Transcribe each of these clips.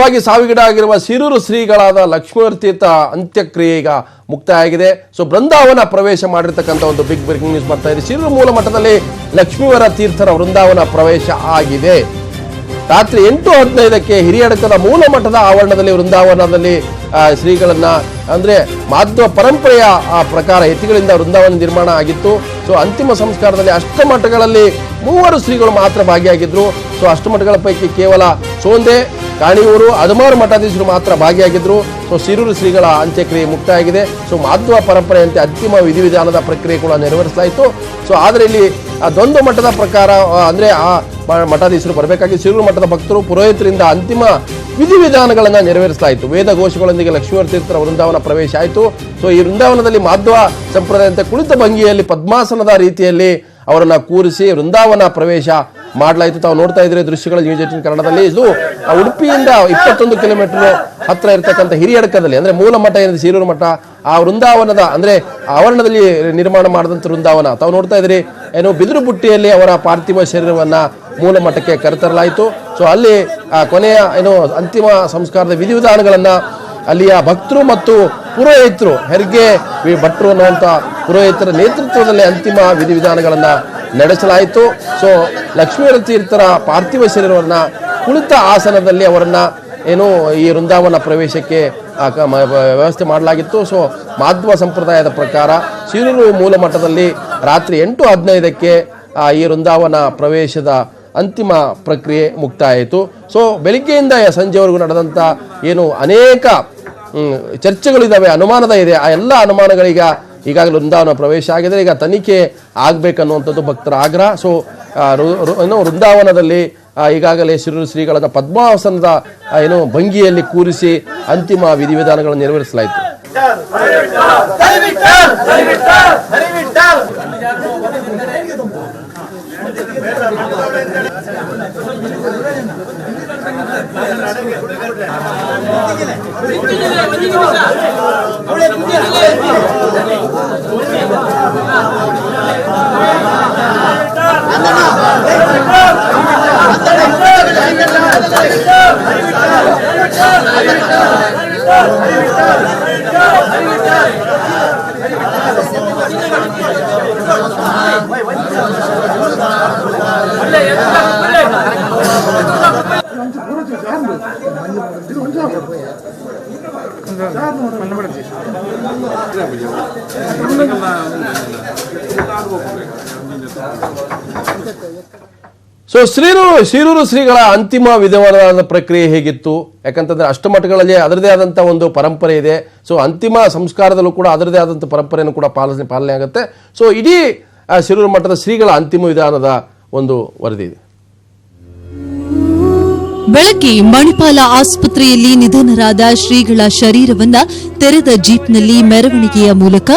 ಅಕಾಲಿಕವಾಗಿ ಸಾವಿಗೀಡಾಗಿರುವ ಶಿರೂರು ಶ್ರೀಗಳಾದ ಲಕ್ಷ್ಮೀವರ ತೀರ್ಥ ಅಂತ್ಯಕ್ರಿಯೆ ಈಗ ಮುಕ್ತಾಯ ಆಗಿದೆ. ಸೊ ಬೃಂದಾವನ ಪ್ರವೇಶ ಮಾಡಿರ್ತಕ್ಕಂಥ ಒಂದು ಬಿಗ್ ಬ್ರೇಕಿಂಗ್ ನ್ಯೂಸ್ ಬರ್ತಾ ಇದೆ. ಶಿರೂರು ಮೂಲ ಮಠದಲ್ಲಿ ಲಕ್ಷ್ಮೀವರ ತೀರ್ಥರ ವೃಂದಾವನ ಪ್ರವೇಶ ಆಗಿದೆ. ರಾತ್ರಿ 8:15ಕ್ಕೆ ಹಿರಿಯಡಕದ ಮೂಲ ಮಠದ ಆವರಣದಲ್ಲಿ ವೃಂದಾವನದಲ್ಲಿ ಶ್ರೀಗಳನ್ನ ಅಂದ್ರೆ ಮಾಧ್ವ ಪರಂಪರೆಯ ಪ್ರಕಾರ ಎತ್ತಿಗಳಿಂದ ವೃಂದಾವನ ನಿರ್ಮಾಣ ಆಗಿತ್ತು. ಸೊ ಅಂತಿಮ ಸಂಸ್ಕಾರದಲ್ಲಿ ಅಷ್ಟಮಠಗಳಲ್ಲಿ 3 ಶ್ರೀಗಳು ಮಾತ್ರ ಭಾಗಿಯಾಗಿದ್ರು. ಸೊ ಅಷ್ಟಮಠಗಳ ಪೈಕಿ ಕೇವಲ ಸೋಂದೆ, ಕಾಣಿಯೂರು, ಅದಮಾರು ಮಠಾಧೀಶರು ಮಾತ್ರ ಭಾಗಿಯಾಗಿದ್ರು. ಸೊ ಶಿರೂರು ಶ್ರೀಗಳ ಅಂತ್ಯಕ್ರಿಯೆ ಮುಕ್ತಾಯ ಆಗಿದೆ. ಸೊ ಮಾಧ್ವ ಪರಂಪರೆಯಂತೆ ಅಂತಿಮ ವಿಧಿವಿಧಾನದ ಪ್ರಕ್ರಿಯೆ ಕೂಡ ನೆರವೇರಿಸಲಾಯಿತು. ಸೊ ಆದರೆ ಇಲ್ಲಿ ದ್ವಂದ್ವ ಮಠದ ಪ್ರಕಾರ ಅಂದ್ರೆ ಆ ಮಠಾಧೀಶರು ಬರಬೇಕಾಗಿ ಶಿರೂರು ಮಠದ ಭಕ್ತರು ಪುರೋಹಿತರಿಂದ ಅಂತಿಮ ವಿಧಿವಿಧಾನಗಳನ್ನು ನೆರವೇರಿಸಲಾಯಿತು. ವೇದ ಘೋಷಗಳೊಂದಿಗೆ ಲಕ್ಷ್ಮೀವರ ತೀರ್ಥರ ವೃಂದಾವನ ಪ್ರವೇಶ ಆಯಿತು. ಸೊ ಈ ವೃಂದಾವನದಲ್ಲಿ ಮಾಧ್ವ ಸಂಪ್ರದಾಯದಂತೆ ಕುಳಿತ ಭಂಗಿಯಲ್ಲಿ ಪದ್ಮಾಸನದ ರೀತಿಯಲ್ಲಿ ಅವರನ್ನ ಕೂರಿಸಿ ವೃಂದಾವನ ಪ್ರವೇಶ ಮಾಡಲಾಯಿತು. ತಾವು ನೋಡ್ತಾ ಇದ್ರೆ ದೃಶ್ಯಗಳು ನ್ಯೂಸ್ 18 ಕನ್ನಡದಲ್ಲಿ. ಇದು ಉಡುಪಿಯಿಂದ 21 ಕಿಲೋಮೀಟರ್ ಹತ್ರ ಇರತಕ್ಕಂಥ ಹಿರಿಯಡಕದಲ್ಲಿ ಅಂದ್ರೆ ಮೂಲ ಮಠ ಏನಿದೆ ಶಿರೂರು ಮಠ, ಆ ವೃಂದಾವನದ ಅಂದ್ರೆ ಆವರಣದಲ್ಲಿ ನಿರ್ಮಾಣ ಮಾಡಿದಂಥ ವೃಂದಾವನ ತಾವು ನೋಡ್ತಾ ಇದ್ರಿ. ಏನು ಬಿದಿರು ಬುಟ್ಟಿಯಲ್ಲಿ ಅವರ ಪಾರ್ಥಿವ ಶರೀರವನ್ನ ಮೂಲ ಮಠಕ್ಕೆ ಕರೆತರಲಾಯಿತು. ಸೊ ಅಲ್ಲಿ ಕೊನೆಯ ಏನು ಅಂತಿಮ ಸಂಸ್ಕಾರದ ವಿಧಿವಿಧಾನಗಳನ್ನ ಅಲ್ಲಿಯ ಭಕ್ತರು ಮತ್ತು ಪುರೋಹಿತರು ಹೆರಿಗೆ ಭಟ್ರು ಅನ್ನುವಂಥ ಪುರೋಹಿತರ ನೇತೃತ್ವದಲ್ಲಿ ಅಂತಿಮ ವಿಧಿವಿಧಾನಗಳನ್ನ ನಡೆಸಲಾಯಿತು. ಸೊ ಲಕ್ಷ್ಮೀವರ ತೀರ್ಥರ ಪಾರ್ಥಿವ ಶರೀರವನ್ನ ಕುಳಿತ ಆಸನದಲ್ಲಿ ಅವರನ್ನ ಏನು ಈ ವೃಂದಾವನ ಪ್ರವೇಶಕ್ಕೆ ವ್ಯವಸ್ಥೆ ಮಾಡಲಾಗಿತ್ತು. ಸೊ ಮಾಧ್ವ ಸಂಪ್ರದಾಯದ ಪ್ರಕಾರ ಶಿರೂರು ಮೂಲ ಮಠದಲ್ಲಿ ರಾತ್ರಿ 8:15ಕ್ಕೆ ಈ ವೃಂದಾವನ ಪ್ರವೇಶದ ಅಂತಿಮ ಪ್ರಕ್ರಿಯೆ ಮುಕ್ತಾಯ ಆಯಿತು. ಸೊ ಬೆಳಿಗ್ಗೆಯಿಂದ ಸಂಜೆವರೆಗೂ ನಡೆದಂಥ ಏನು ಅನೇಕ ಚರ್ಚೆಗಳಿದ್ದಾವೆ, ಅನುಮಾನದ ಇದೆ. ಆ ಎಲ್ಲ ಅನುಮಾನಗಳೀಗ ಈಗಾಗಲೇ ವೃಂದಾವನ ಪ್ರವೇಶ ಆಗಿದೆ. ಈಗ ತನಿಖೆ ಆಗಬೇಕನ್ನುವಂಥದ್ದು ಭಕ್ತರ ಆಗ್ರಹ. ಸೊ ಏನು ವೃಂದಾವನದಲ್ಲಿ ಈಗಾಗಲೇ ಶಿರೂರು ಶ್ರೀಗಳನ್ನ ಪದ್ಮಾಸನದ ಏನು ಭಂಗಿಯಲ್ಲಿ ಕೂರಿಸಿ ಅಂತಿಮ ವಿಧಿವಿಧಾನಗಳನ್ನು ನೆರವೇರಿಸಲಾಯಿತು. ಸೊ ಶಿರೂರು ಶ್ರೀಗಳ ಅಂತಿಮ ವಿಧಿವಿಧಾನದ ಪ್ರಕ್ರಿಯೆ ಹೇಗಿತ್ತು? ಯಾಕಂತಂದ್ರೆ ಅಷ್ಟಮಠಗಳಲ್ಲಿ ಅದರದೇ ಆದಂಥ ಒಂದು ಪರಂಪರೆ ಇದೆ. ಸೊ ಅಂತಿಮ ಸಂಸ್ಕಾರದಲ್ಲೂ ಕೂಡ ಅದರದೇ ಆದಂಥ ಪರಂಪರೆಯನ್ನು ಕೂಡ ಪಾಲನೆ ಆಗುತ್ತೆ. ಸೊ ಇಡೀ ಶಿರೂರು ಮಠದ ಶ್ರೀಗಳ ಅಂತಿಮ ವಿಧಾನದ ಒಂದು ವರದಿ ಇದೆ. ಬೆಳಗ್ಗೆ ಮಣಿಪಾಲ ಆಸ್ಪತ್ರೆಯಲ್ಲಿ ನಿಧನರಾದ ಶ್ರೀಗಳ ಶರೀರವನ್ನ ತೆರೆದ ಜೀಪ್ನಲ್ಲಿ ಮೆರವಣಿಗೆಯ ಮೂಲಕ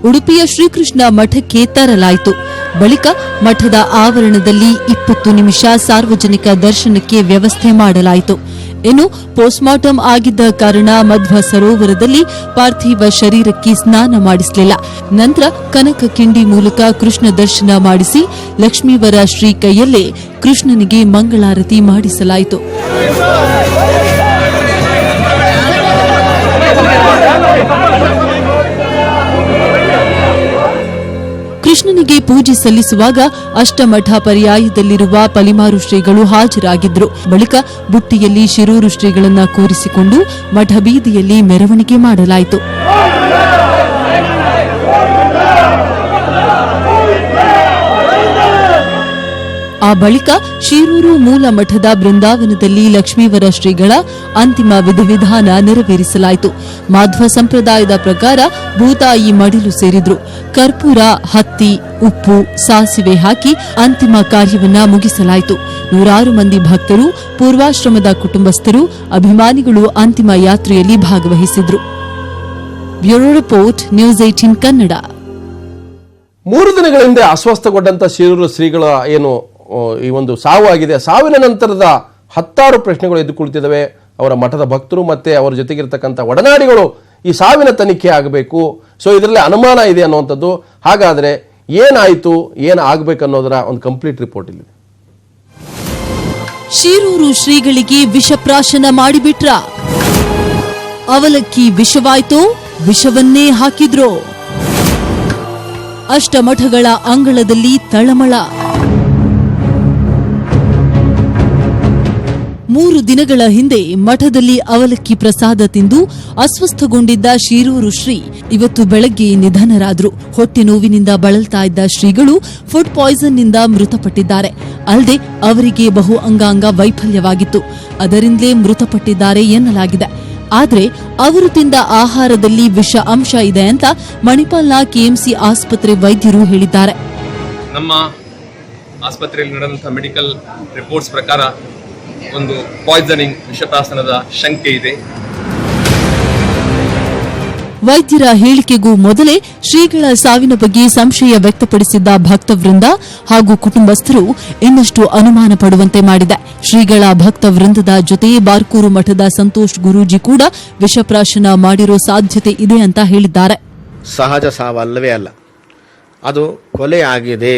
ಉಡುಪಿಯ ಶ್ರೀಕೃಷ್ಣ ಮಠಕ್ಕೆ ತರಲಾಯಿತು. ಬಳಿಕ ಮಠದ ಆವರಣದಲ್ಲಿ 20 ನಿಮಿಷ ಸಾರ್ವಜನಿಕ ದರ್ಶನಕ್ಕೆ ವ್ಯವಸ್ಥೆ ಮಾಡಲಾಯಿತು. ಇನ್ನು ಪೋಸ್ಟ್ಮಾರ್ಟಂ ಆಗಿದ್ದ ಕಾರಣ ಮಧ್ವ ಸರೋವರದಲ್ಲಿ ಪಾರ್ಥಿವ ಶರೀರಕ್ಕೆ ಸ್ನಾನ ಮಾಡಿಸಲಿಲ್ಲ. ನಂತರ ಕನಕ ಕಿಂಡಿ ಮೂಲಕ ಕೃಷ್ಣ ದರ್ಶನ ಮಾಡಿಸಿ ಲಕ್ಷ್ಮೀವರ ಶ್ರೀ ಕೈಯಲ್ಲೇ ಕೃಷ್ಣನಿಗೆ ಮಂಗಳಾರತಿ ಮಾಡಿಸಲಾಯಿತು. ಕೃಷ್ಣನಿಗೆ ಪೂಜೆ ಸಲ್ಲಿಸುವಾಗ ಅಷ್ಟಮಠ ಪರ್ಯಾಯದಲ್ಲಿರುವ ಪಲಿಮಾರು ಶ್ರೀಗಳು ಹಾಜರಾಗಿದ್ದರು. ಬಳಿಕ ಬುಟ್ಟಿಯಲ್ಲಿ ಶಿರೂರು ಶ್ರೀಗಳನ್ನ ಕೂರಿಸಿಕೊಂಡು ಮಠ ಬೀದಿಯಲ್ಲಿ ಮೆರವಣಿಗೆ ಮಾಡಲಾಯಿತು. ಆ ಬಳಿಕ ಶಿರೂರು ಮೂಲ ಮಠದ ಬೃಂದಾವನದಲ್ಲಿ ಲಕ್ಷ್ಮೀವರ ಶ್ರೀಗಳ ಅಂತಿಮ ವಿಧಿವಿಧಾನ ನೆರವೇರಿಸಲಾಯಿತು. ಮಾಧ್ವ ಸಂಪ್ರದಾಯದ ಪ್ರಕಾರ ಭೂತಾಯಿ ಮಡಿಲು ಸೇರಿದ್ರು. ಕರ್ಪೂರ, ಹತ್ತಿ, ಉಪ್ಪು, ಸಾಸಿವೆ ಹಾಕಿ ಅಂತಿಮ ಕಾರ್ಯವನ್ನ ಮುಗಿಸಲಾಯಿತು. 100 ಮಂದಿ ಭಕ್ತರು, ಪೂರ್ವಾಶ್ರಮದ ಕುಟುಂಬಸ್ಥರು, ಅಭಿಮಾನಿಗಳು ಅಂತಿಮ ಯಾತ್ರೆಯಲ್ಲಿ ಭಾಗವಹಿಸಿದ್ರು. Bureau report, news 18 Kannada. 3 ದಿನಗಳ ಹಿಂದೆ ಅಸ್ವಸ್ಥಗೊಂಡಂತ ಶಿರೂರು ಶ್ರೀಗಳ ಏನು ಈ ಒಂದು ಸಾವು ಆಗಿದೆ. ಸಾವಿನ ನಂತರದ 10 ಪ್ರಶ್ನೆಗಳು ಎದ್ದು ಕುಳಿತಿದ್ದಾವೆ. ಅವರ ಮಠದ ಭಕ್ತರು ಮತ್ತೆ ಅವರ ಜೊತೆಗಿರ್ತಕ್ಕಂಥ ಒಡನಾಡಿಗಳು ಈ ಸಾವಿನ ತನಿಖೆ ಆಗಬೇಕು. ಸೊ ಇದರಲ್ಲಿ ಅನುಮಾನ ಇದೆ ಅನ್ನುವಂಥದ್ದು. ಹಾಗಾದರೆ ಏನಾಯಿತು, ಏನು ಆಗಬೇಕು ಅನ್ನೋದರ ಒಂದು ಕಂಪ್ಲೀಟ್ ರಿಪೋರ್ಟ್ ಇಲ್ಲಿದೆ. ಶಿರೂರು ಶ್ರೀಗಳಿಗೆ ವಿಷಪ್ರಾಶನ ಮಾಡಿಬಿಟ್ರ? ಅವಲಕ್ಕಿ ವಿಷವಾಯ್ತೋ? ವಿಷವನ್ನೇ ಹಾಕಿದ್ರೋ? ಅಷ್ಟಮಠಗಳ ಅಂಗಳದಲ್ಲಿ ತಳಮಳ. 3 ದಿನಗಳ ಹಿಂದೆ ಮಠದಲ್ಲಿ ಅವಲಕ್ಕಿ ಪ್ರಸಾದ ತಿಂದು ಅಸ್ವಸ್ಥಗೊಂಡಿದ್ದ ಶಿರೂರು ಶ್ರೀ ಇವತ್ತು ಬೆಳಗ್ಗೆ ನಿಧನರಾದ್ರು. ಹೊಟ್ಟೆ ನೋವಿನಿಂದ ಬಳಲ್ತಾ ಇದ್ದ ಶ್ರೀಗಳು ಫುಡ್ ಪಾಯ್ಸನ್ನಿಂದ ಮೃತಪಟ್ಟಿದ್ದಾರೆ. ಅಲ್ಲದೆ ಅವರಿಗೆ ಬಹು ಅಂಗಾಂಗ ವೈಫಲ್ಯವಾಗಿತ್ತು. ಅದರಿಂದಲೇ ಮೃತಪಟ್ಟಿದ್ದಾರೆ ಎನ್ನಲಾಗಿದೆ. ಆದರೆ ಅವರು ತಿಂದ ಆಹಾರದಲ್ಲಿ ವಿಷ ಅಂಶ ಇದೆ ಅಂತ ಮಣಿಪಾಲ್ನ ಕೆಎಂಸಿ ಆಸ್ಪತ್ರೆ ವೈದ್ಯರು ಹೇಳಿದ್ದಾರೆ. ನಮ್ಮ ಆಸ್ಪತ್ರೆಯಲ್ಲಿ ನಡೆದಂತಹ ಮೆಡಿಕಲ್ ರಿಪೋರ್ಟ್ಸ್ ಪ್ರಕಾರ ಒಂದು ಪಾಯ್ಸನಿಂಗ್ ವಿಷಪ್ರಾಶನದ ಶಂಕೆ ಇದೆ. ವೈದ್ಯರ ಹೇಳಿಕೆಗೂ ಮೊದಲೇ ಶ್ರೀಗಳ ಸಾವಿನ ಬಗ್ಗೆ ಸಂಶಯ ವ್ಯಕ್ತಪಡಿಸಿದ್ದ ಭಕ್ತವೃಂದ ಹಾಗೂ ಕುಟುಂಬಸ್ಥರು ಇನ್ನಷ್ಟು ಅನುಮಾನ ಪಡುವಂತೆ ಮಾಡಿದೆ. ಶ್ರೀಗಳ ಭಕ್ತವೃಂದದ ಜೊತೆ ಬಾರ್ಕೂರು ಮಠದ ಸಂತೋಷ್ ಗುರೂಜಿ ಕೂಡ ವಿಷಪ್ರಾಶನ ಮಾಡಿರೋ ಸಾಧ್ಯತೆ ಇದೆ ಅಂತ ಹೇಳಿದ್ದಾರೆ. ಸಹಜ ಸಾವಲ್ಲವೇ ಅಲ್ಲ, ಅದು ಕೊಲೆ ಆಗಿದೆ.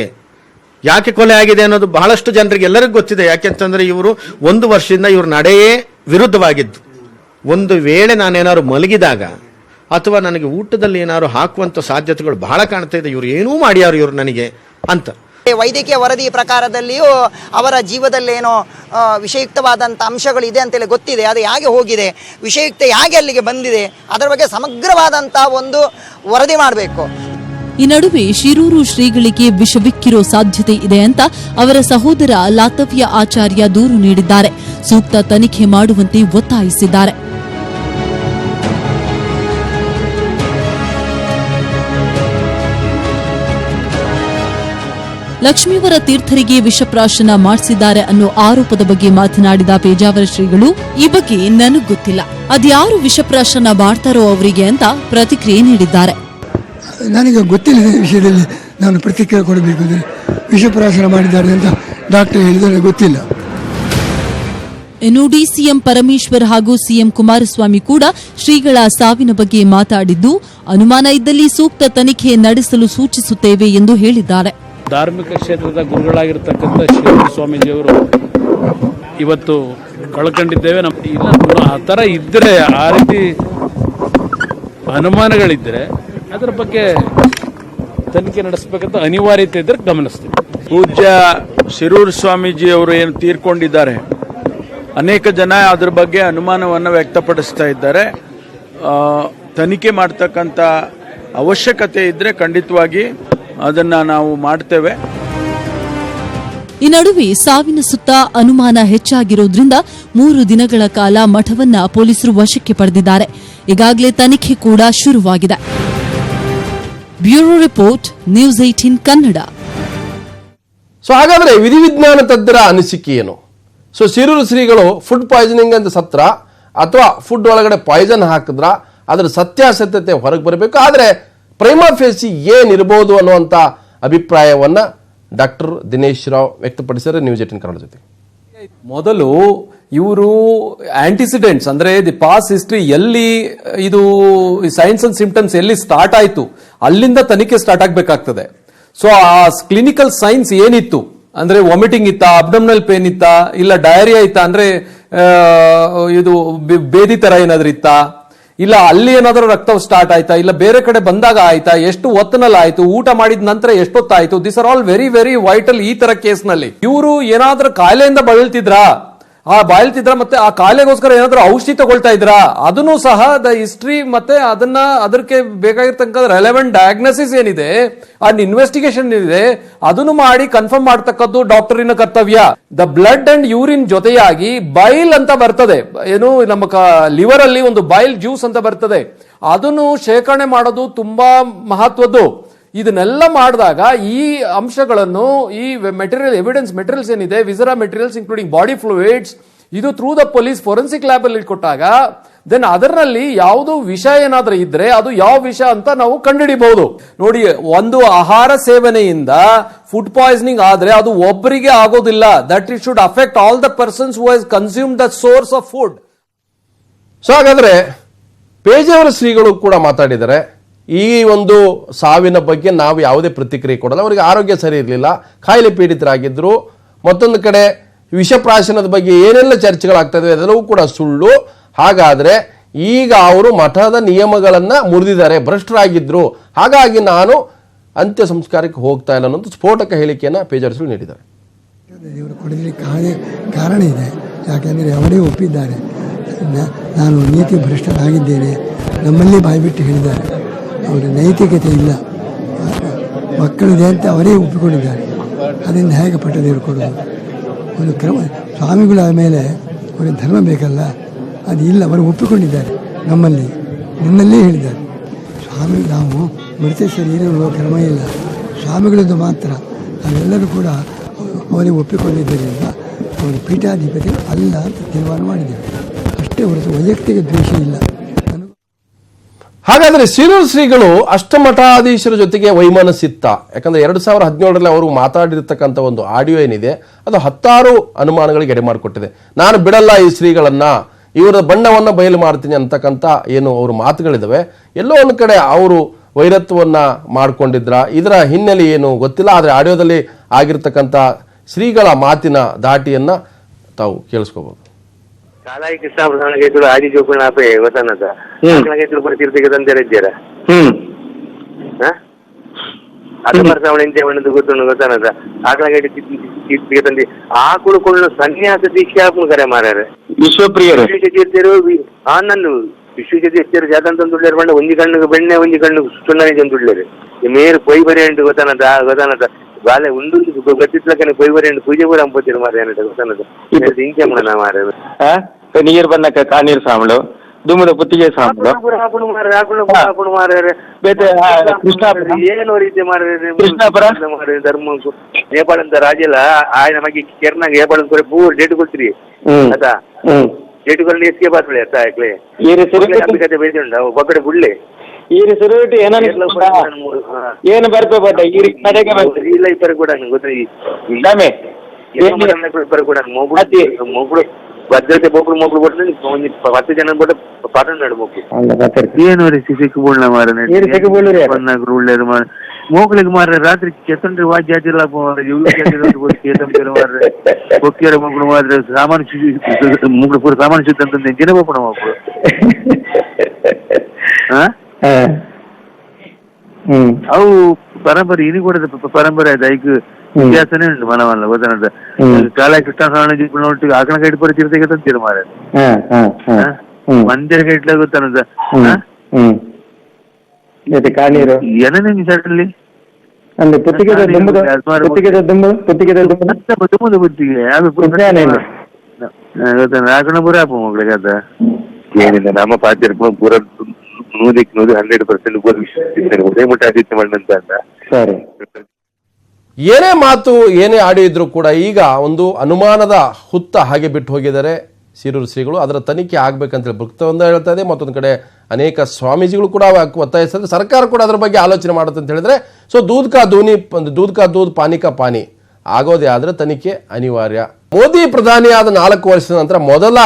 ಯಾಕೆ ಕೊಲೆ ಆಗಿದೆ ಅನ್ನೋದು ಬಹಳಷ್ಟು ಜನರಿಗೆ ಎಲ್ಲರಿಗೂ ಗೊತ್ತಿದೆ. ಯಾಕೆಂತಂದ್ರೆ ಇವರು 1 ವರ್ಷದಿಂದ ಇವ್ರ ನಡೆಯೇ ವಿರುದ್ಧವಾಗಿದ್ದು. ಒಂದು ವೇಳೆ ನಾನೇನಾದ್ರು ಮಲಗಿದಾಗ ಅಥವಾ ನನಗೆ ಊಟದಲ್ಲಿ ಏನಾದ್ರು ಹಾಕುವಂಥ ಸಾಧ್ಯತೆಗಳು ಬಹಳ ಕಾಣ್ತಾ ಇದೆ. ಇವ್ರು ಏನೂ ಮಾಡ್ಯಾರು ಇವ್ರು ನನಗೆ ಅಂತ. ವೈದ್ಯಕೀಯ ವರದಿ ಪ್ರಕಾರದಲ್ಲಿಯೂ ಅವರ ಜೀವದಲ್ಲೇನೋ ವಿಷಯುಕ್ತವಾದಂಥ ಅಂಶಗಳು ಇದೆ ಅಂತೇಳಿ ಗೊತ್ತಿದೆ. ಅದು ಹೇಗೆ ಹೋಗಿದೆ, ವಿಷಯುಕ್ತ ಹೇಗೆ ಅಲ್ಲಿಗೆ ಬಂದಿದೆ, ಅದರ ಬಗ್ಗೆ ಸಮಗ್ರವಾದಂಥ ಒಂದು ವರದಿ ಮಾಡಬೇಕು. ಈ ನಡುವೆ ಶಿರೂರು ಶ್ರೀಗಳಿಗೆ ವಿಷವಿಕ್ಕಿರೋ ಸಾಧ್ಯತೆ ಇದೆ ಅಂತ ಅವರ ಸಹೋದರ ಲಾತವ್ಯ ಆಚಾರ್ಯ ದೂರು ನೀಡಿದ್ದಾರೆ. ಸೂಕ್ತ ತನಿಖೆ ಮಾಡುವಂತೆ ಒತ್ತಾಯಿಸಿದ್ದಾರೆ. ಲಕ್ಷ್ಮೀವರ ತೀರ್ಥರಿಗೆ ವಿಷಪ್ರಾಶನ ಮಾಡಿಸಿದ್ದಾರೆ ಅನ್ನೋ ಆರೋಪದ ಬಗ್ಗೆ ಮಾತನಾಡಿದ ಪೇಜಾವರ ಶ್ರೀಗಳು, ಈ ಬಗ್ಗೆ ನನಗ್ ಗೊತ್ತಿಲ್ಲ, ಅದ್ಯಾರು ವಿಷಪ್ರಾಶನ ಮಾಡ್ತಾರೋ ಅವರಿಗೆ ಅಂತ ಪ್ರತಿಕ್ರಿಯೆ ನೀಡಿದ್ದಾರೆ. ನನಗೆ ಗೊತ್ತಿಲ್ಲದ ವಿಷಯದಲ್ಲಿ ನಾನು ಪ್ರತಿಕ್ರಿಯೆ ಕೊಡಬೇಕು ಅಂದರೆ ವಿಷಪ್ರಾಶನ ಮಾಡಿದ್ದಾರೆ ಅಂತ ಡಾಕ್ಟರ್ ಹೇಳಿದರೆ ಗೊತ್ತಿಲ್ಲ. ಇನ್ನು ಡಿಸಿಎಂ ಪರಮೇಶ್ವರ್ ಹಾಗೂ ಸಿಎಂ ಕುಮಾರಸ್ವಾಮಿ ಕೂಡ ಶ್ರೀಗಳ ಸಾವಿನ ಬಗ್ಗೆ ಮಾತಾಡಿದ್ದು, ಅನುಮಾನ ಇದ್ದಲ್ಲಿ ಸೂಕ್ತ ತನಿಖೆ ನಡೆಸಲು ಸೂಚಿಸುತ್ತೇವೆ ಎಂದು ಹೇಳಿದ್ದಾರೆ. ಧಾರ್ಮಿಕ ಕ್ಷೇತ್ರದ ಗುರುಗಳಾಗಿರ್ತಕ್ಕಂಥ ಶಿವರಾಮ ಸ್ವಾಮೀಜಿಯವರು ಇವತ್ತು ಕಳ್ಕೊಂಡಿದ್ದೇವೆ. ಇಲ್ಲ ಆ ಥರ ಇದ್ದರೆ, ಆ ರೀತಿ ಅನುಮಾನಗಳಿದ್ದರೆ ಅದರ ಬಗ್ಗೆ ತನಿಖೆ ನಡೆಸಬೇಕಂತ ಅನಿವಾರ್ಯತೆ ಇದ್ದರೆ ಗಮನಿಸ್ತೀವಿ. ಪೂಜ್ಯ ಶಿರೂರು ಸ್ವಾಮೀಜಿ ಅವರು ಏನು ತೀರ್ಕೊಂಡಿದ್ದಾರೆ, ಅನೇಕ ಜನ ಅದರ ಬಗ್ಗೆ ಅನುಮಾನವನ್ನು ವ್ಯಕ್ತಪಡಿಸ್ತಾ ಇದ್ದಾರೆ. ತನಿಖೆ ಮಾಡ್ತಕ್ಕಂಥ ಅವಶ್ಯಕತೆ ಇದ್ದರೆ ಖಂಡಿತವಾಗಿ ಅದನ್ನ ನಾವು ಮಾಡ್ತೇವೆ. ಈ ನಡುವೆ ಸಾವಿನ ಸುತ್ತ ಅನುಮಾನ ಹೆಚ್ಚಾಗಿರೋದ್ರಿಂದ 3 ದಿನಗಳ ಕಾಲ ಮಠವನ್ನ ಪೊಲೀಸರು ವಶಕ್ಕೆ ಪಡೆದಿದ್ದಾರೆ. ಈಗಾಗಲೇ ತನಿಖೆ ಕೂಡ ಶುರುವಾಗಿದೆ. Bureau report, news 18 Kannada. So ಹಾಗಾದ್ರೆ ವಿಧಿವಿಜ್ಞಾನ ತಜ್ಞರ ಅನಿಸಿಕೆ ಏನು? ಸೊ ಶಿರೂರು ಶ್ರೀಗಳು ಫುಡ್ ಪಾಯ್ಸನಿಂಗ್ ಅಂತ ಸತ್ರ ಅಥವಾ ಫುಡ್ ಒಳಗಡೆ ಪಾಯ್ಸನ್ ಹಾಕಿದ್ರ ಅದರ ಸತ್ಯಾಸತ್ಯತೆ ಹೊರಗೆ ಬರಬೇಕು. ಆದರೆ ಪ್ರೈಮಾ ಫೇಸಿ ಏನಿರಬಹುದು ಅನ್ನುವಂಥ ಅಭಿಪ್ರಾಯವನ್ನ ಡಾಕ್ಟರ್ ದಿನೇಶ್ ರಾವ್ ವ್ಯಕ್ತಪಡಿಸಿದರೆ ನ್ಯೂಸ್ 18 ಕನ್ನಡ ಜೊತೆ. ಮೊದಲು ಇವರು ಆಂಟಿಸಿಡೆಂಟ್ಸ್ ಅಂದ್ರೆ ದಿ ಪಾಸ್ ಹಿಸ್ಟ್ರಿ ಎಲ್ಲಿ ಇದು ಸೈನ್ಸ್ ಅಂಡ್ ಸಿಂಪ್ಟಮ್ಸ್ ಎಲ್ಲಿ ಸ್ಟಾರ್ಟ್ ಆಯ್ತು ಅಲ್ಲಿಂದ ತನಿಖೆ ಸ್ಟಾರ್ಟ್ ಆಗ್ಬೇಕಾಗ್ತದೆ. ಸೊ ಆ ಕ್ಲಿನಿಕಲ್ ಸೈನ್ಸ್ ಏನಿತ್ತು ಅಂದ್ರೆ ವಾಮಿಟಿಂಗ್ ಇತ್ತಾ, ಅಬ್ಡಮಿನಲ್ ಪೇನ್ ಇತ್ತಾ, ಇಲ್ಲ ಡಯರಿಯಾ ಇತ್ತಾ, ಅಂದ್ರೆ ಇದು ಬೇದಿ ತರ ಏನಾದ್ರೂ ಇತ್ತಾ, ಇಲ್ಲ ಅಲ್ಲಿ ಏನಾದ್ರೂ ರಕ್ತ ಸ್ಟಾರ್ಟ್ ಆಯ್ತಾ, ಇಲ್ಲ ಬೇರೆ ಕಡೆ ಬಂದಾಗ ಆಯ್ತಾ, ಎಷ್ಟು ಹೊತ್ತಿನಲ್ಲಿ ಆಯ್ತು, ಊಟ ಮಾಡಿದ ನಂತರ ಎಷ್ಟೊತ್ತಾಯ್ತು, this are all very very vital. ಈ ತರ ಕೇಸ್ ನಲ್ಲಿ ಇವರು ಏನಾದ್ರೂ ಕಾಯಿಲೆಯಿಂದ ಬಳಲ್ತಿದ್ರಾ, ಮತ್ತೆ ಆ ಕಾಯಿಲೆಗೋಸ್ಕರ ಏನಾದ್ರೂ ಔಷಧಿ ತಗೊಳ್ತಾ ಇದ್ರಾ, ಅದನ್ನು ಸಹ ದ ಹಿಸ್ಟ್ರಿ ಮತ್ತೆ ಅದಕ್ಕೆ ಬೇಕಾಗಿರ್ತಕ್ಕಂಥ ರೆಲೆವೆಂಟ್ ಡಯಾಗ್ನೋಸಿಸ್ ಏನಿದೆ, ಅಂಡ್ ಇನ್ವೆಸ್ಟಿಗೇಷನ್ ಏನಿದೆ ಅದನ್ನು ಮಾಡಿ ಕನ್ಫರ್ಮ್ ಮಾಡ್ತಕ್ಕದ್ದು ಡಾಕ್ಟರಿನ ಕರ್ತವ್ಯ. ದ ಬ್ಲಡ್ ಅಂಡ್ ಯೂರಿನ್ ಜೊತೆಯಾಗಿ ಬೈಲ್ ಅಂತ ಬರ್ತದೆ, ಏನು ನಮ್ಮ ಲಿವರ್ ಅಲ್ಲಿ ಒಂದು ಬೈಲ್ ಜ್ಯೂಸ್ ಅಂತ ಬರ್ತದೆ, ಅದನ್ನು ಶೇಖರಣೆ ಮಾಡೋದು ತುಂಬಾ ಮಹತ್ವದ್ದು. ಇದನ್ನೆಲ್ಲ ಮಾಡಿದಾಗ ಈ ಅಂಶಗಳನ್ನು, ಈ ಎವಿಡೆನ್ಸ್ ಮೆಟೀರಿಯಲ್ಸ್ ಏನಿದೆ, ವಿಸರಾ ಮೆಟೀರಿಯಲ್ಸ್ ಇನ್ಕ್ಲೂಡಿಂಗ್ ಬಾಡಿ ಫ್ಲೂಯಿಡ್ಸ್, ಇದು through the police forensic lab ಅಲ್ಲಿ ಕೊಟ್ಟಾಗ ದೆನ್ ಅದರಲ್ಲಿ ಯಾವುದು ವಿಷ ಏನಾದ್ರೂ ಇದ್ರೆ ಅದು ಯಾವ ವಿಷ ಅಂತ ನಾವು ಕಂಡುಹಿಡಿಬಹುದು. ನೋಡಿ, ಒಂದು ಆಹಾರ ಸೇವನೆಯಿಂದ ಫುಡ್ ಪಾಯ್ಸನಿಂಗ್ ಆದ್ರೆ ಅದು ಒಬ್ಬರಿಗೆ ಆಗೋದಿಲ್ಲ. That it should affect all the persons who has consume the source of food. So ಹಾಗಾದ್ರೆ ಪೇಜಾವರ ಶ್ರೀಗಳು ಕೂಡ ಮಾತಾಡಿದ್ದಾರೆ. ಈ ಒಂದು ಸಾವಿನ ಬಗ್ಗೆ ನಾವು ಯಾವುದೇ ಪ್ರತಿಕ್ರಿಯೆ ಕೊಡಲ್ಲ, ಅವರಿಗೆ ಆರೋಗ್ಯ ಸರಿ ಇರಲಿಲ್ಲ, ಕಾಯಿಲೆ ಪೀಡಿತರಾಗಿದ್ದರು. ಮತ್ತೊಂದು ಕಡೆ ವಿಷಪ್ರಾಶನದ ಬಗ್ಗೆ ಏನೆಲ್ಲ ಚರ್ಚೆಗಳಾಗ್ತಾ ಇದಾವೆ ಅದೆಲ್ಲವೂ ಕೂಡ ಸುಳ್ಳು. ಹಾಗಾದ್ರೆ ಈಗ ಅವರು ಮಠದ ನಿಯಮಗಳನ್ನ ಮುರಿದಿದ್ದಾರೆ, ಭ್ರಷ್ಟರಾಗಿದ್ರು, ಹಾಗಾಗಿ ನಾನು ಅಂತ್ಯ ಸಂಸ್ಕಾರಕ್ಕೆ ಹೋಗ್ತಾ ಇಲ್ಲ ಅನ್ನೋದು ಸ್ಫೋಟಕ ಹೇಳಿಕೆಯನ್ನು ಪೇಜರ್ಸ್ಗಳು ನೀಡಿದ್ದಾರೆ. ದೇವರು ಕೊಡಲಿಕ್ಕೆ ಕಾರಣ ಇದೆ. ಯಾಕೆಂದರೆ ಅವರೇ ಒಪ್ಪಿದ್ದಾರೆ, ನಾನು ನೀತಿ ಭ್ರಷ್ಟನಾಗಿದ್ದೇನೆ, ನಮ್ಮಲ್ಲಿ ಬಾಯ್ಬಿಟ್ಟು ಹೇಳಿದ್ದಾರೆ. ಅವರ ನೈತಿಕತೆ ಇಲ್ಲ, ಮಕ್ಕಳಿದೆ ಅಂತ ಅವರೇ ಒಪ್ಪಿಕೊಂಡಿದ್ದಾರೆ. ಅದರಿಂದ ಹೇಗೆ ಪಟ್ಟದೇವರು ಕೊಡೋದು? ಒಂದು ಕ್ರಮ ಸ್ವಾಮಿಗಳ ಮೇಲೆ ಅವರಿಗೆ ಧರ್ಮ ಬೇಕಲ್ಲ, ಅದು ಇಲ್ಲ. ಅವರು ಒಪ್ಪಿಕೊಂಡಿದ್ದಾರೆ, ನಿಮ್ಮಲ್ಲೇ ಹೇಳಿದ್ದಾರೆ. ಸ್ವಾಮಿ ನಾವು ಮೃತ ಶರೀರ ಕ್ರಮ ಇಲ್ಲ, ಸ್ವಾಮಿಗಳದ್ದು ಮಾತ್ರ. ನಾವೆಲ್ಲರೂ ಕೂಡ ಅವರಿಗೆ ಒಪ್ಪಿಕೊಂಡಿದ್ದರಿಂದ ಅವರು ಪೀಠಾಧಿಪತಿ ಅಲ್ಲ ಅಂತ ತೀರ್ಮಾನ ಮಾಡಿದ್ದೇವೆ ಅಷ್ಟೇ ಹೊರತು ವೈಯಕ್ತಿಕ ದ್ವೇಷ ಇಲ್ಲ. ಹಾಗಾದ್ರೆ ಶಿರೂರು ಶ್ರೀಗಳು ಅಷ್ಟಮಠಾಧೀಶರ ಜೊತೆಗೆ ವೈಮನಸ್ಸಿತ್ತ. ಯಾಕಂದ್ರೆ 2017ರಲ್ಲಿ ಅವರು ಮಾತಾಡಿರ್ತಕ್ಕಂಥ ಒಂದು ಆಡಿಯೋ ಏನಿದೆ ಅದು 10 ಅನುಮಾನಗಳಿಗೆ ಎಡೆ ಮಾಡಿಕೊಟ್ಟಿದೆ. ನಾನು ಬಿಡಲ್ಲ ಈ ಶ್ರೀಗಳನ್ನ, ಇವರ ಬಣ್ಣವನ್ನ ಬಯಲು ಮಾಡ್ತೀನಿ ಅಂತಕ್ಕಂಥ ಏನು ಅವರು ಮಾತುಗಳಿದಾವೆ. ಎಲ್ಲೋ ಒಂದು ಕಡೆ ಅವರು ವೈರತ್ವವನ್ನ ಮಾಡ್ಕೊಂಡಿದ್ರ, ಇದರ ಹಿನ್ನೆಲೆ ಏನು ಗೊತ್ತಿಲ್ಲ. ಆದ್ರೆ ಆಡಿಯೋದಲ್ಲಿ ಆಗಿರ್ತಕ್ಕಂಥ ಶ್ರೀಗಳ ಮಾತಿನ ದಾಟಿಯನ್ನ ತಾವು ಕೇಳಿಸ್ಕೋಬಹುದು. ಕಾಲಾಯಿ ಕೃಷ್ಣ ಆದಿ ಜೋಪುಣ ಆಪೆ ಗೊತ್ತಾನದ ತೀರ್ಥಕ್ಕೆ ತಂದಿದ್ದಾರೆ ಅದು ಬರ್ತಾವಣ ಎಂತೆ ಅವನದು ಗೊತ್ತಾನದ ಆಕಳಗಡೆ ತೀರ್ಥಕ್ಕೆ ತಂದಿ ಆಕುಳ್ಕೊಂಡು ಸನ್ಯಾಸ ದೀಕ್ಷೆ ಹಾಕೊಂಡು ಕರೆ ಮಾರ್ಯಾರ ವಿಶ್ವಪ್ರಿಯರು ತೀರ್ಥರು ನಾನು ವಿಶ್ವತೀರ್ಥರು ಜಾತಂತ ತಂದುಳ್ಳೇರು ಬಂಡ ಒಂಜಿ ಕಣ್ಣಿಗೆ ಬೆಣ್ಣೆ ಒಂಜಿ ಕಣ್ಣಿಗೆ ಸುಣ್ಣನೆ ತಂದುಳ್ಳೇರು ಮೇರು ಪೊಯ್ ಬರಿ ಉಂಟು ಗೊತ್ತಾನದ ಬಾಲೆ ಉಂಡು ಗೊತ್ತಿತ್ಲಕ್ಕನೆ ಪೊಯ್ ಬರಿ ಉಂಟು ಪೂಜೆ ಕೂಡ ಅಂಪತ್ತೀರು ಮಾರ ಗೊತ್ತಾನದ ಇಂಕೆ ಮಾಡ ಮಾರ ನೀರು ಬಂದಕ್ಕ ಕಾನೀರು ಸಾಂಬಳು ದುಮ್ಮದ ಪುತ್ತಿಗೆ ಸಾಂಬಳು ಏನು ರೀತಿ ಮಾರ ಧರ್ಮ ನೇಪಾಳ ಅಂತ ರಾಜೆಲ್ಲ ಆಯ್ನ ಮಗಿ ಕೆರ್ನಾಗ ನೇಪಾಳ ಪೂರ್ ಡೇಟ್ ಕೊಡ್ತೀರಿ ಆಯ್ತಾ ಡೇಟ್ ಕೊಲ್ಲಿ ಎಸ್ಕೆ ಬಾತ್ಳೆ ಆಯ್ತಾ ಯಾಕ್ಲೆ ಕತೆ ಬೇಜುಂಡ ಒಬ್ಬಡೆ ಬುಳ್ಳೆ ಈರಿ ಸುರುವಿಟ್ಟು ಏನು ಬರ್ಕೋಬೋದ ಈರಿ ಕಡೆಗೆ ಇಲ್ಲ ಇಬ್ಬರು ಕೂಡ ಗೊತ್ತಾ ಇಬ್ಬರು ಕೂಡ ಮೊಗ್ಳು ಭದ್ರತೆ ಮೊಗ್ಳು ಕೊಟ್ಟು 10 ಜನ ಕೂಡ ಪಾಠ ನಡ್ಬೇಕು ಏನು ರೀ ಸಿಕ್ಕಿಬೋಳ್ನ ಮಾರ ಒಳ್ಳೇದು ಮಾರ ಮೋಗ್ಲಿಗೆ ಮಾರ ರಾತ್ರಿ ಕೆತ್ತಂಡ್ರಿ ವಾದ್ಯ ಜಾತಿಲ್ಲ ಕೊಕ್ಕಿಯರ ಮಗಳು ಮಾರ ಸಾಮಾನು ಮುಗ್ಳು ಪೂರ ಸಾಮಾನು ಶುದ್ಧ ಅಂತಂದು ಜನ ಬೋಪಣ ಮಕ್ಕಳು ಅವು ಪರಂಪರೆ ಇನಿ ಕೂಡ ಪರಂಪರೆ ಆಯ್ತು ಐಕ್ ಇತಿಹಾಸನೇ ಉಂಟು ಮನವಲ್ಲ ಗೊತ್ತಾನದ ಕಾಲ ಕೃಷ್ಣ ಸ್ವಾಮೀಜಿ ನೋಡ್ತೀವಿ ಆಕಣ ಕೈಟ್ ಪರಿ ತೀರ್ಥಕ್ಕೆ ತಂತೀರ ಮಾರ ಮಂದಿರ ಕೈಟ್ಲ ಗೊತ್ತಾನದ ಏನೇ ಸಡನ್ಲಿ ಗೊತ್ತಾನ ಆಕಣ ಪುರ ಆಪ ಮಗಳಿಗೆ ಅದ ಏನಿಲ್ಲ ನಮ್ಮ ಪಾತ್ರ ಪೂರ 100% ಉದಯ ಮಠ ಆದಿತ್ಯ ಮಣ್ಣಂತ ಅಂತ. ಏನೇ ಮಾತು ಏನೇ ಆಡಿಯೋ ಇದ್ರೂ ಕೂಡ ಈಗ ಒಂದು ಅನುಮಾನದ ಹುತ್ತ ಹಾಗೆ ಬಿಟ್ಟು ಹೋಗಿದ್ದಾರೆ ಶಿರೂರು ಶ್ರೀಗಳು. ಅದರ ತನಿಖೆ ಆಗ್ಬೇಕಂತೇಳಿ ಭಕ್ತವೊಂದು ಹೇಳ್ತಾ ಇದೆ, ಮತ್ತೊಂದು ಕಡೆ ಅನೇಕ ಸ್ವಾಮೀಜಿಗಳು ಕೂಡ ಒತ್ತಾಯಿಸಿದ್ರೆ ಸರ್ಕಾರ ಕೂಡ ಅದರ ಬಗ್ಗೆ ಆಲೋಚನೆ ಮಾಡುತ್ತೆ ಅಂತ ಹೇಳಿದ್ರೆ ಸೊ ದೂದ್ ಕಾ ದೂದ್ ಪಾನಿ ಕಾ ಪಾನಿ ಆಗೋದೇ ಆದ್ರೆ ತನಿಖೆ ಅನಿವಾರ್ಯ. ಮೋದಿ ಪ್ರಧಾನಿಯಾದ 4 ವರ್ಷದ ನಂತರ ಮೊದಲ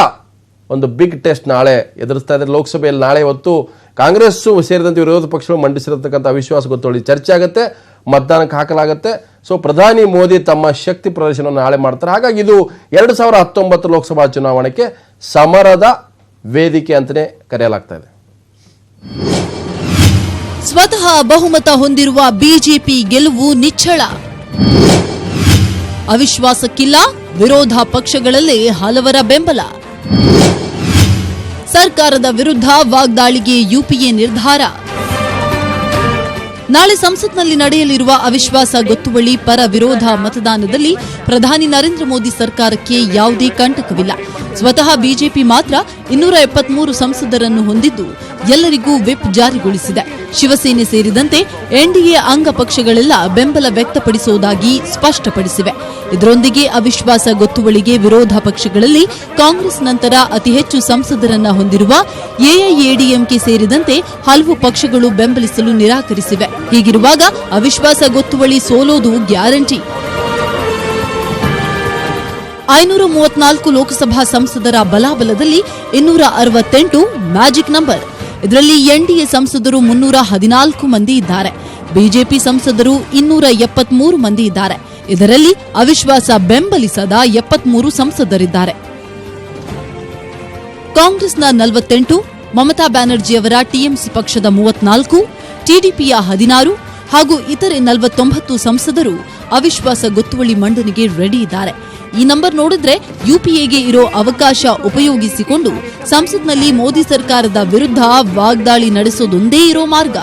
ಒಂದು ಬಿಗ್ ಟೆಸ್ಟ್ ನಾಳೆ ಎದುರಿಸ್ತಾ ಇದ್ದಾರೆ ಲೋಕಸಭೆಯಲ್ಲಿ. ನಾಳೆ ಹೊತ್ತು ಕಾಂಗ್ರೆಸ್ ಸೇರಿದಂತೆ ವಿರೋಧ ಪಕ್ಷಗಳು ಮಂಡಿಸಿರತಕ್ಕಂಥ ಅವಿಶ್ವಾಸ ಗೊತ್ತುವಳಿ ಚರ್ಚೆ ಆಗುತ್ತೆ, ಮತದಾನಕ್ಕೆ ಹಾಕಲಾಗುತ್ತೆ. ಸೊ ಪ್ರಧಾನಿ ಮೋದಿ ತಮ್ಮ ಶಕ್ತಿ ಪ್ರದರ್ಶನವನ್ನು ನಾಳೆ ಮಾಡ್ತಾರೆ. ಹಾಗಾಗಿ ಇದು 2019 ಲೋಕಸಭಾ ಚುನಾವಣೆಗೆ ಸಮರದ ವೇದಿಕೆ ಅಂತಲೇ ಕರೆಯಲಾಗ್ತಾ ಇದೆ. ಸ್ವತಃ ಬಹುಮತ ಹೊಂದಿರುವ ಬಿಜೆಪಿ ಗೆಲುವು ನಿಚ್ಚಳ. ಅವಿಶ್ವಾಸಕ್ಕಿಲ್ಲ, ವಿರೋಧ ಪಕ್ಷಗಳಲ್ಲೇ ಹಲವರ ಬೆಂಬಲ. ಸರ್ಕಾರದ ವಿರುದ್ಧ ವಾಗ್ದಾಳಿಗೆ ಯುಪಿಎ ನಿರ್ಧಾರ. ನಾಳೆ ಸಂಸತ್ನಲ್ಲಿ ನಡೆಯಲಿರುವ ಅವಿಶ್ವಾಸ ಗೊತ್ತುವಳಿ ಪರ ವಿರೋಧ ಮತದಾನದಲ್ಲಿ ಪ್ರಧಾನಿ ನರೇಂದ್ರ ಮೋದಿ ಸರ್ಕಾರಕ್ಕೆ ಯಾವುದೇ ಕಂಟಕವಿಲ್ಲ. ಸ್ವತಃ ಬಿಜೆಪಿ ಮಾತ್ರ 273 ಸಂಸದರನ್ನು ಹೊಂದಿದ್ದು ಎಲ್ಲರಿಗೂ ವಿಪ್ ಜಾರಿಗೊಳಿಸಿದೆ. ಶಿವಸೇನೆ ಸೇರಿದಂತೆ ಎನ್ಡಿಎ ಅಂಗ ಪಕ್ಷಗಳೆಲ್ಲ ಬೆಂಬಲ ವ್ಯಕ್ತಪಡಿಸುವುದಾಗಿ ಸ್ಪಷ್ಟಪಡಿಸಿವೆ. ಇದರೊಂದಿಗೆ ಅವಿಶ್ವಾಸ ಗೊತ್ತುವಳಿಗೆ ವಿರೋಧ ಪಕ್ಷಗಳಲ್ಲಿ ಕಾಂಗ್ರೆಸ್ ನಂತರ ಅತಿ ಹೆಚ್ಚು ಸಂಸದರನ್ನ ಹೊಂದಿರುವ ಎಐಎಡಿಎಂಕೆ ಸೇರಿದಂತೆ ಹಲವು ಪಕ್ಷಗಳು ಬೆಂಬಲಿಸಲು ನಿರಾಕರಿಸಿವೆ. ಹೀಗಿರುವಾಗ ಅವಿಶ್ವಾಸ ಗೊತ್ತುವಳಿ ಸೋಲೋದು ಗ್ಯಾರಂಟಿ. 534 ಲೋಕಸಭಾ ಸಂಸದರ ಬಲಾಬಲದಲ್ಲಿ 268 ಮ್ಯಾಜಿಕ್ ನಂಬರ್. ಇದರಲ್ಲಿ ಎನ್ಡಿಎ ಸಂಸದರು 314 ಮಂದಿ ಇದ್ದಾರೆ. ಬಿಜೆಪಿ ಸಂಸದರು 273 ಮಂದಿ ಇದ್ದಾರೆ. ಇದರಲ್ಲಿ ಅವಿಶ್ವಾಸ ಬೆಂಬಲಿಸದ 73 ಸಂಸದರಿದ್ದಾರೆ. ಕಾಂಗ್ರೆಸ್ನ 48, ಮಮತಾ ಬ್ಯಾನರ್ಜಿಯವರ ಟಿಎಂಸಿ ಪಕ್ಷದ 34, ಟಿಡಿಪಿಯ 16 ಹಾಗೂ ಇತರೆ 49 ಸಂಸದರು ಅವಿಶ್ವಾಸ ಗೊತ್ತುವಳಿ ಮಂಡನೆಗೆ ರೆಡಿ ಇದ್ದಾರೆ. ಈ ನಂಬರ್ ನೋಡಿದ್ರೆ ಯುಪಿಎಗೆ ಇರೋ ಅವಕಾಶ ಉಪಯೋಗಿಸಿಕೊಂಡು ಸಂಸತ್ನಲ್ಲಿ ಮೋದಿ ಸರ್ಕಾರದ ವಿರುದ್ಧ ವಾಗ್ದಾಳಿ ನಡೆಸೋದೊಂದೇ ಇರೋ ಮಾರ್ಗ.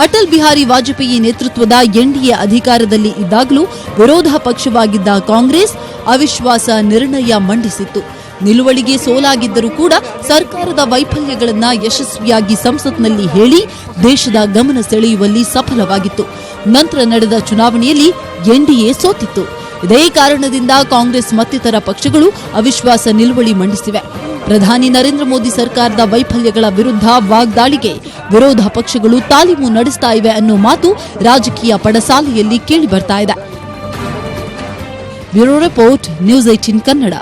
ಅಟಲ್ ಬಿಹಾರಿ ವಾಜಪೇಯಿ ನೇತೃತ್ವದ ಎನ್ಡಿಎ ಅಧಿಕಾರದಲ್ಲಿ ಇದ್ದಾಗಲೂ ವಿರೋಧ ಪಕ್ಷವಾಗಿದ್ದ ಕಾಂಗ್ರೆಸ್ ಅವಿಶ್ವಾಸ ನಿರ್ಣಯ ಮಂಡಿಸಿತ್ತು. ನಿಲುವಳಿಗೆ ಸೋಲಾಗಿದ್ದರೂ ಕೂಡ ಸರ್ಕಾರದ ವೈಫಲ್ಯಗಳನ್ನು ಯಶಸ್ವಿಯಾಗಿ ಸಂಸತ್ನಲ್ಲಿ ಹೇಳಿ ದೇಶದ ಗಮನ ಸೆಳೆಯುವಲ್ಲಿ ಸಫಲವಾಗಿತ್ತು. ನಂತರ ನಡೆದ ಚುನಾವಣೆಯಲ್ಲಿ ಎನ್ಡಿಎ ಸೋತಿತ್ತು. ಇದೇ ಕಾರಣದಿಂದ ಕಾಂಗ್ರೆಸ್ ಮತ್ತಿತರ ಪಕ್ಷಗಳು ಅವಿಶ್ವಾಸ ನಿಲುವಳಿ ಮಂಡಿಸಿವೆ. ಪ್ರಧಾನಿ ನರೇಂದ್ರ ಮೋದಿ ಸರ್ಕಾರದ ವೈಫಲ್ಯಗಳ ವಿರುದ್ಧ ವಾಗ್ದಾಳಿಗೆ ವಿರೋಧ ಪಕ್ಷಗಳು ತಾಲೀಮು ನಡೆಸ್ತಾ ಇವೆ ಅನ್ನೋ ಮಾತು ರಾಜಕೀಯ ಪಡಸಾಲೆಯಲ್ಲಿ ಕೇಳಿ ಬರ್ತಾ ಇದೆ. Bureau report, news 18 Kannada.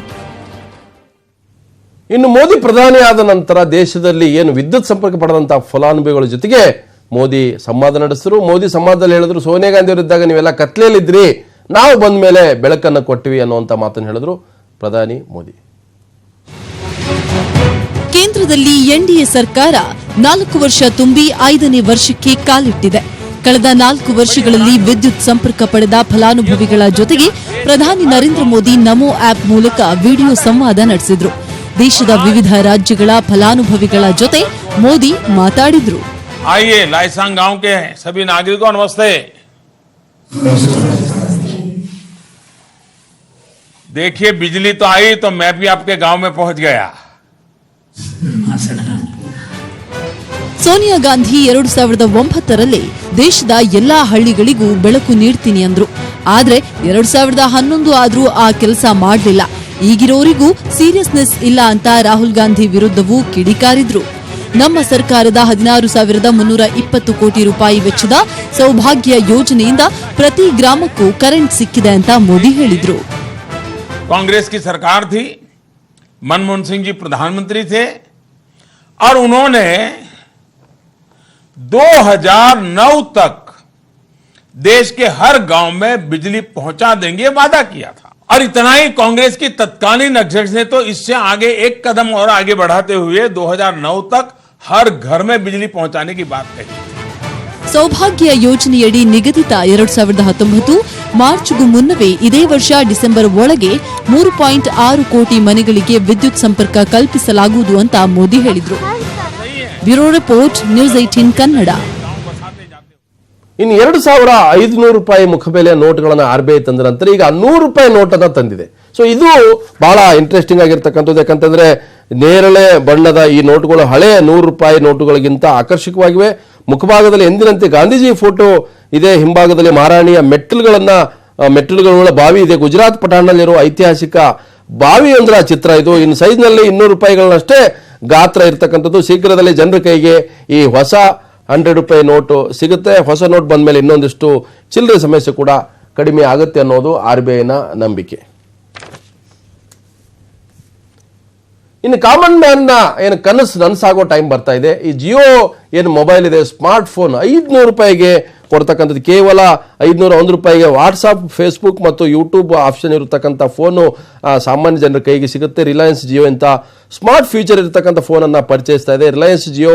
ಇನ್ನು ಮೋದಿ ಪ್ರಧಾನಿ ಆದ ನಂತರ ದೇಶದಲ್ಲಿ ಏನು ವಿದ್ಯುತ್ ಸಂಪರ್ಕ ಪಡೆದಂತಹ ಫಲಾನುಭವಿಗಳ ಜೊತೆಗೆ ಮೋದಿ ಸಂವಾದ ನಡೆಸಿದ್ರು. ಮೋದಿ ಸಂವಾದದಲ್ಲಿ ಹೇಳಿದ್ರು, ಸೋನಿಯಾ ಗಾಂಧಿ ಅವರಿದ್ದಾಗ ನೀವೆಲ್ಲ ಕತ್ಲೆಯಲ್ಲಿದ್ರಿ, ನಾವು ಬಂದ ಮೇಲೆ ಬೆಳಕನ್ನು ಕೊಟ್ಟಿವಿ ಅನ್ನುವಂಥ ಮಾತನ್ನು ಹೇಳಿದ್ರು ಪ್ರಧಾನಿ ಮೋದಿ. ಕೇಂದ್ರದಲ್ಲಿ ಎನ್ಡಿಎ ಸರ್ಕಾರ 4 ವರ್ಷ ತುಂಬಿ 5ನೇ ವರ್ಷಕ್ಕೆ ಕಾಲಿಟ್ಟಿದೆ. ಕಳೆದ 4 ವರ್ಷಗಳಲ್ಲಿ ವಿದ್ಯುತ್ ಸಂಪರ್ಕ ಪಡೆದ ಫಲಾನುಭವಿಗಳ ಜೊತೆಗೆ ಪ್ರಧಾನಿ ನರೇಂದ್ರ ಮೋದಿ ನಮೋ ಆಪ್ ಮೂಲಕ ವಿಡಿಯೋ ಸಂವಾದ ನಡೆಸಿದ್ರು. ದೇಶದ ವಿವಿಧ ರಾಜ್ಯಗಳ ಫಲಾನುಭವಿಗಳ ಜೊತೆ ಮೋದಿ ಮಾತಾಡಿದ್ರು. आइए लाइसांग गांव के सभी नागरिकों नमस्ते। देखिए बिजली तो आई तो मैं भी आपके गांव में पहुंच गया। ಸೋನಿಯಾ ಗಾಂಧಿ 2009ರಲ್ಲಿ ದೇಶದ ಎಲ್ಲಾ ಹಳ್ಳಿಗಳಿಗೂ ಬೆಳಕು ನೀಡ್ತೀನಿ ಅಂದ್ರು. ಆದ್ರೆ 2011 ಆದ್ರೂ ಆ ಕೆಲಸ ಮಾಡಲಿಲ್ಲ. ಈಗಿರೋರಿಗೂ ಸೀರಿಯಸ್ನೆಸ್ ಇಲ್ಲ ಅಂತ ರಾಹುಲ್ ಗಾಂಧಿ ವಿರುದ್ಧವೂ ಕಿಡಿಕಾರಿದ್ರು. ನಮ್ಮ ಸರ್ಕಾರದ 16,320 ಕೋಟಿ ರೂಪಾಯಿ ವೆಚ್ಚದ ಸೌಭಾಗ್ಯ ಯೋಜನೆಯಿಂದ ಪ್ರತಿ ಗ್ರಾಮಕ್ಕೂ ಕರೆಂಟ್ ಸಿಕ್ಕಿದೆ ಅಂತ ಮೋದಿ ಹೇಳಿದ್ರು. कांग्रेस की सरकार थी, मनमोहन सिंह जी प्रधानमंत्री थे और उन्होंने 2009 तक देश के हर गांव में बिजली पहुंचा देंगे वादा किया था। और इतना ही, कांग्रेस की तत्कालीन अध्यक्ष ने तो इससे आगे एक कदम और आगे बढ़ाते हुए 2009 तक हर घर में बिजली पहुंचाने की बात कही। ಸೌಭಾಗ್ಯ ಯೋಜನೆಯಡಿ ನಿಗದಿತ 2019 ಮಾರ್ಚ್ಗೂ ಮುನ್ನವೇ ಇದೇ ವರ್ಷ ಡಿಸೆಂಬರ್ ಒಳಗೆ 3.6 ಕೋಟಿ ಮನೆಗಳಿಗೆ ವಿದ್ಯುತ್ ಸಂಪರ್ಕ ಕಲ್ಪಿಸಲಾಗುವುದು ಅಂತ ಮೋದಿ ಹೇಳಿದ್ರು. Bureau report, news 18 Kannada. ಇನ್ನು 2,500 ರೂಪಾಯಿ ಮುಖಬೆಲೆಯ ನೋಟ್ಗಳನ್ನು RBI ತಂದ ನಂತರ ಈಗ 100 ರೂಪಾಯಿ ನೋಟನ್ನು ತಂದಿದೆ. ಸೊ ಇದು ಬಹಳ ಇಂಟ್ರೆಸ್ಟಿಂಗ್ ಆಗಿರ್ತಕ್ಕಂಥದ್ದು. ಯಾಕಂತಂದ್ರೆ ನೇರಳೆ ಬಣ್ಣದ ಈ ನೋಟುಗಳು ಹಳೆಯ 100 ರೂಪಾಯಿ ನೋಟುಗಳಿಗಿಂತ ಆಕರ್ಷಕವಾಗಿವೆ. ಮುಖಭಾಗದಲ್ಲಿ ಎಂದಿನಂತೆ ಗಾಂಧೀಜಿ ಫೋಟೋ ಇದೆ, ಹಿಂಭಾಗದಲ್ಲಿ ಮಹಾರಾಣಿಯ ಮೆಟ್ಟಿಲುಗಳ ಬಾವಿ ಇದೆ. ಗುಜರಾತ್ ಪಠಾಣದಲ್ಲಿರುವ ಐತಿಹಾಸಿಕ ಬಾವಿಯೊಂದರ ಚಿತ್ರ ಇದು. ಇನ್ನು ಸೈಜ್ನಲ್ಲಿ 200 ರೂಪಾಯಿಗಳನ್ನಷ್ಟೇ ಗಾತ್ರ ಇರತಕ್ಕಂಥದ್ದು. ಶೀಘ್ರದಲ್ಲಿ ಜನರ ಕೈಗೆ ಈ ಹೊಸ 100 ರೂಪಾಯಿ ನೋಟು ಸಿಗುತ್ತೆ. ಹೊಸ ನೋಟ್ ಬಂದ ಮೇಲೆ ಇನ್ನೊಂದಿಷ್ಟು ಚಿಲ್ಲರೆ ಸಮಸ್ಯೆ ಕೂಡ ಕಡಿಮೆ ಆಗುತ್ತೆ ಅನ್ನೋದು RBIನ ನಂಬಿಕೆ. ಇನ್ನು ಕಾಮನ್ ಮ್ಯಾನ್ನ ಏನು ಕನಸು ನನಸಾಗೋ ಟೈಮ್ ಬರ್ತಾ ಇದೆ. ಈ ಜಿಯೋ ಏನು ಮೊಬೈಲ್ ಇದೆ, ಸ್ಮಾರ್ಟ್ ಫೋನ್ 500 ರೂಪಾಯಿಗೆ ಕೊಡ್ತಕ್ಕಂಥದ್ದು. ಕೇವಲ 501 ರೂಪಾಯಿಗೆ ವಾಟ್ಸಾಪ್, ಫೇಸ್ಬುಕ್ ಮತ್ತು ಯೂಟ್ಯೂಬ್ ಆಪ್ಷನ್ ಇರತಕ್ಕಂಥ ಫೋನು ಸಾಮಾನ್ಯ ಜನರ ಕೈಗೆ ಸಿಗುತ್ತೆ. ರಿಲಯನ್ಸ್ ಜಿಯೋ ಇಂಥ ಸ್ಮಾರ್ಟ್ ಫ್ಯೂಚರ್ ಇರತಕ್ಕಂಥ ಫೋನನ್ನು ಪರಿಚಯಿಸ್ತಾ ಇದೆ. ರಿಲಯನ್ಸ್ ಜಿಯೋ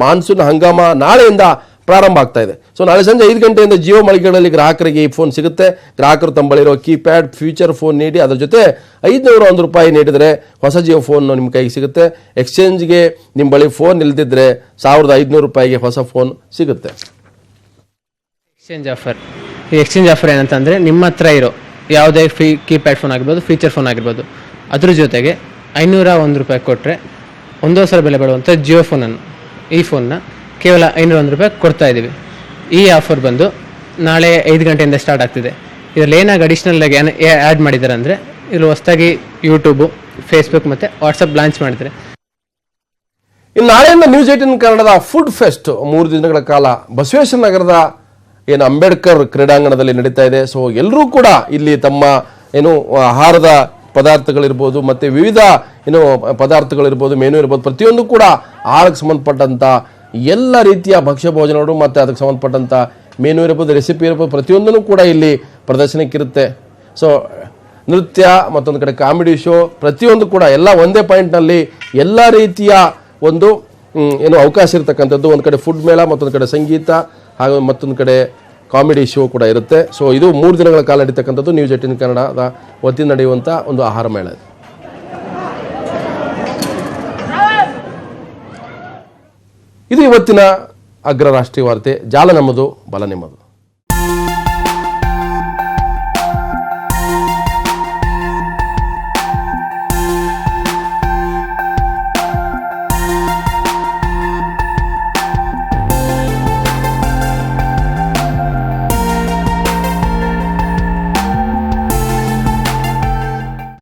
ಮಾನ್ಸೂನ್ ಹಂಗಾಮ ನಾಳೆಯಿಂದ ಪ್ರಾರಂಭ ಆಗ್ತಾ ಇದೆ. ಸೊ ನಾಳೆ ಸಂಜೆ 5 ಗಂಟೆಯಿಂದ ಜಿಯೋ ಮಳಿಗೆಗಳಲ್ಲಿ ಗ್ರಾಹಕರಿಗೆ ಈ ಫೋನ್ ಸಿಗುತ್ತೆ. ಗ್ರಾಹಕರು ತಮ್ಮಲ್ಲಿರೋ ಕೀಪ್ಯಾಡ್ ಫ್ಯೂಚರ್ ಫೋನ್ ನೀಡಿ ಅದರ ಜೊತೆ 501 ರೂಪಾಯಿ ನೀಡಿದರೆ ಹೊಸ ಜಿಯೋ ಫೋನ್ ನಿಮ್ಮ ಕೈಗೆ ಸಿಗುತ್ತೆ. ಎಕ್ಸ್ಚೇಂಜ್ಗೆ ನಿಮ್ಮ ಬಳಿ ಫೋನ್ ಇಲ್ದಿದ್ರೆ 1,500 ರೂಪಾಯಿಗೆ ಹೊಸ ಫೋನ್ ಸಿಗುತ್ತೆ. Exchange offer. ಈ ಎಕ್ಸ್ಚೇಂಜ್ ಆಫರ್ ಏನಂತಂದರೆ, ನಿಮ್ಮ ಹತ್ರ ಇರೋ ಯಾವುದೇ ಕೀಪ್ಯಾಡ್ ಫೋನ್ ಆಗಿರ್ಬೋದು, ಫೀಚರ್ ಫೋನ್ ಆಗಿರ್ಬೋದು, ಅದ್ರ ಜೊತೆಗೆ 501 ರೂಪಾಯಿ ಕೊಟ್ಟರೆ 1 ವರ್ಷ ಬೆಲೆ ಬಾಳುವಂಥ ಜಿಯೋ ಫೋನನ್ನು, ಈ ಫೋನ್ನ ಕೇವಲ 501 ರೂಪಾಯಿ ಕೊಡ್ತಾ ಇದ್ದೀವಿ. ಈ ಆಫರ್ ಬಂದು ನಾಳೆ 5 ಗಂಟೆಯಿಂದ ಸ್ಟಾರ್ಟ್ ಆಗ್ತಿದೆ. ಇದರಲ್ಲಿ ಏನಾಗಿ ಅಡಿಷ್ನಲ್ ಆಗಿ ಆ್ಯಡ್ ಮಾಡಿದ್ದಾರೆ ಅಂದರೆ, ಇಲ್ಲಿ ಹೊಸದಾಗಿ ಯೂಟ್ಯೂಬು, ಫೇಸ್ಬುಕ್ ಮತ್ತು ವಾಟ್ಸಪ್ ಲಾಂಚ್ ಮಾಡಿದ್ದಾರೆ. ಇನ್ನು ನಾಳೆಯಿಂದ ನ್ಯೂಸ್ 18 ಕನ್ನಡದ ಫುಡ್ ಫೆಸ್ಟ್ 3 ದಿನಗಳ ಕಾಲ ಬಸವೇಶ್ವರ ನಗರದ ಏನು ಅಂಬೇಡ್ಕರ್ ಕ್ರೀಡಾಂಗಣದಲ್ಲಿ ನಡೀತಾ ಇದೆ. ಸೊ ಎಲ್ಲರೂ ಕೂಡ ಇಲ್ಲಿ ತಮ್ಮ ಏನು ಆಹಾರದ ಪದಾರ್ಥಗಳಿರ್ಬೋದು ಮತ್ತು ವಿವಿಧ ಏನು ಪದಾರ್ಥಗಳಿರ್ಬೋದು, ಮೆನು ಇರ್ಬೋದು, ಪ್ರತಿಯೊಂದು ಕೂಡ ಆಹಾರಕ್ಕೆ ಸಂಬಂಧಪಟ್ಟಂಥ ಎಲ್ಲ ರೀತಿಯ ಭಕ್ಷ್ಯ ಭೋಜನಗಳು ಮತ್ತು ಅದಕ್ಕೆ ಸಂಬಂಧಪಟ್ಟಂಥ ಮೆನು ಇರ್ಬೋದು, ರೆಸಿಪಿ ಇರ್ಬೋದು, ಪ್ರತಿಯೊಂದೂ ಕೂಡ ಇಲ್ಲಿ ಪ್ರದರ್ಶನಕ್ಕಿರುತ್ತೆ. ಸೊ ನೃತ್ಯ, ಮತ್ತೊಂದು ಕಡೆ ಕಾಮಿಡಿ ಶೋ, ಪ್ರತಿಯೊಂದು ಕೂಡ ಎಲ್ಲ ಒಂದೇ ಪಾಯಿಂಟ್ನಲ್ಲಿ ಎಲ್ಲ ರೀತಿಯ ಒಂದು ಏನು ಅವಕಾಶ ಇರತಕ್ಕಂಥದ್ದು. ಒಂದು ಕಡೆ ಫುಡ್ ಮೇಳ, ಮತ್ತೊಂದು ಕಡೆ ಸಂಗೀತ, ಹಾಗೂ ಮತ್ತೊಂದು ಕಡೆ ಕಾಮಿಡಿ ಶೋ ಕೂಡ ಇರುತ್ತೆ. ಸೊ ಇದು 3 ದಿನಗಳ ಕಾಲ ನಡೀತಕ್ಕಂಥದ್ದು ನ್ಯೂಸ್ 18 ಕನ್ನಡದ ವತಿಯಿಂದ ನಡೆಯುವಂಥ ಒಂದು ಆಹಾರ ಮೇಳ ಇದೆ. ಇದು ಇವತ್ತಿನ ಅಗ್ರ ರಾಷ್ಟ್ರೀಯ ವಾರ್ತೆ. ಜಾಲ ನಮ್ಮದು, ಬಲ ನಿಮ್ಮದು.